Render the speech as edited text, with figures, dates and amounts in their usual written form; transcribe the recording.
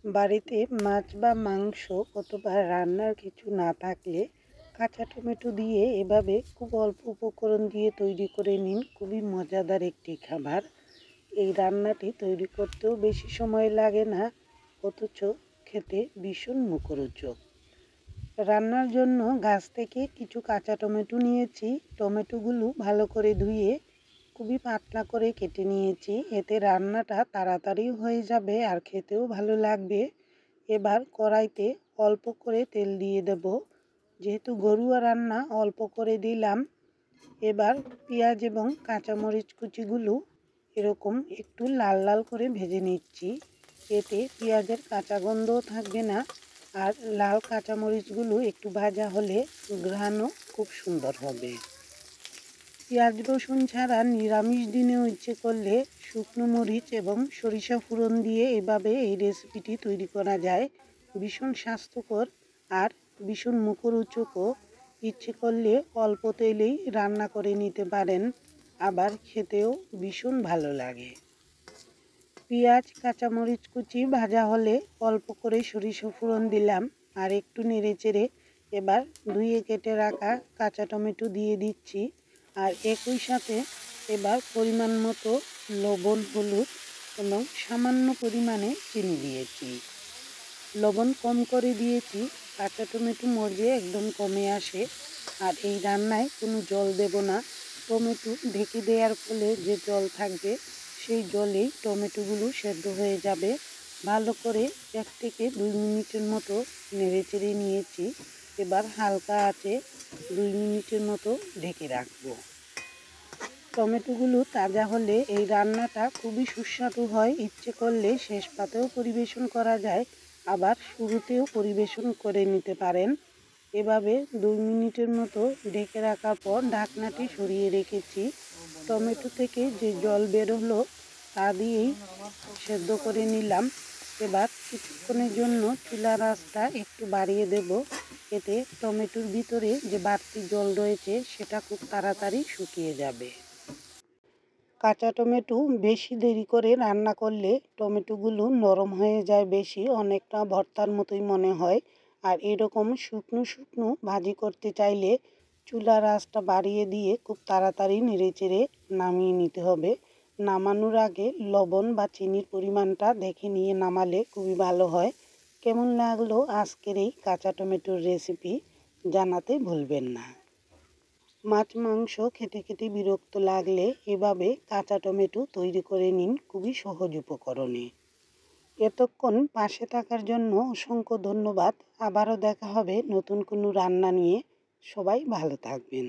বাড়িতে মাছ বা মাংস অথবা রান্নার কিছু না থাকলে কাঁচা টমেটো দিয়ে এভাবে খুব অল্প উপকরণ দিয়ে তৈরি করে নিন। খুবই মজাদার একটি খাবার। এই রান্নাটি তৈরি করতেও বেশি সময় লাগে না, অথচ খেতে ভীষণ মুখরোচক। রান্নার জন্য গাছ থেকে কিছু কাঁচা টমেটো নিয়েছি। টমেটোগুলো ভালো করে ধুয়ে খুবই পাতলা করে কেটে নিয়েছি। এতে রান্নাটা তাড়াতাড়ি হয়ে যাবে আর খেতেও ভালো লাগবে। এবার কড়াইতে অল্প করে তেল দিয়ে দেব। যেহেতু ঘরোয়া রান্না অল্প করে দিলাম। এবার পেঁয়াজ এবং কাঁচামরিচ কুচিগুলো এরকম একটু লাল লাল করে ভেজে নিচ্ছি। এতে পেঁয়াজের কাঁচা গন্ধও থাকবে না, আর লাল কাঁচামরিচগুলো একটু ভাজা হলে ঘ্রাণও খুব সুন্দর হবে। পেঁয়াজ রসুন ছাড়া নিরামিষ দিনেও ইচ্ছে করলে শুকনো মরিচ এবং সরিষা ফোড়ন দিয়ে এভাবে এই রেসিপিটি তৈরি করা যায়। ভীষণ স্বাস্থ্যকর আর ভীষণ মুখরোচকও। ইচ্ছে করলে অল্প তেলেই রান্না করে নিতে পারেন, আবার খেতেও ভীষণ ভালো লাগে। পেঁয়াজ কাঁচামরিচ কুচি ভাজা হলে অল্প করে সরিষা ফোড়ন দিলাম আর একটু নেড়েচেড়ে এবার ধুয়ে কেটে রাখা কাঁচা টমেটো দিয়ে দিচ্ছি। আর একই সাথে এবার পরিমাণ মতো লবণ, হলুদ এবং সামান্য পরিমাণে চিনি দিয়েছি। লবণ কম করে দিয়েছি, কাঁচা টমেটো মরিচে একদম কমে আসে। আর এই রান্নায় কোনো জল দেব না। টমেটো ঢেকে দেওয়ার ফলে যে জল থাকবে সেই জলেই টমেটোগুলো সেদ্ধ হয়ে যাবে। ভালো করে 1 থেকে 2 মিনিটের মতো নেড়েচেড়ে নিয়েছি। এবার হালকা আঁচে 2 মিনিটের মতো ঢেকে রাখবো। টমেটোগুলো তাজা হলে এই রান্নাটা খুবই সুস্বাদু হয়। ইচ্ছে করলে শেষ পাতেও পরিবেশন করা যায়, আবার শুরুতেও পরিবেশন করে নিতে পারেন। এভাবে 2 মিনিটের মতো ঢেকে রাখার পর ঢাকনাটি সরিয়ে রেখেছি। টমেটো থেকে যে জল বের হলো তা দিয়েই সেদ্ধ করে নিলাম। এবার কিছুক্ষণের জন্য চুলার আঁচটা একটু বাড়িয়ে দেব। এতে টমেটোর ভিতরে যে বাড়তি জল রয়েছে সেটা খুব তাড়াতাড়ি শুকিয়ে যাবে। কাঁচা টমেটো বেশি দেরি করে রান্না করলে টমেটোগুলো নরম হয়ে যায় বেশি, অনেকটা ভর্তার মতোই মনে হয়। আর এরকম শুকনো শুকনো ভাজি করতে চাইলে চুলার আঁচটা বাড়িয়ে দিয়ে খুব তাড়াতাড়ি নেড়েচেড়ে নামিয়ে নিতে হবে। নামানোর আগে লবণ বা চিনির পরিমাণটা দেখে নিয়ে নামালে খুবই ভালো হয়। কেমন লাগলো আজকের এই কাঁচা টমেটোর রেসিপি জানাতে ভুলবেন না। মাছ মাংস খেতে খেতে বিরক্ত লাগলে এভাবে কাঁচা টমেটো তৈরি করে নিন, খুবই সহজ উপকরণে। এতক্ষণ পাশে থাকার জন্য অসংখ্য ধন্যবাদ। আবারও দেখা হবে নতুন কোনো রান্না নিয়ে। সবাই ভালো থাকবেন।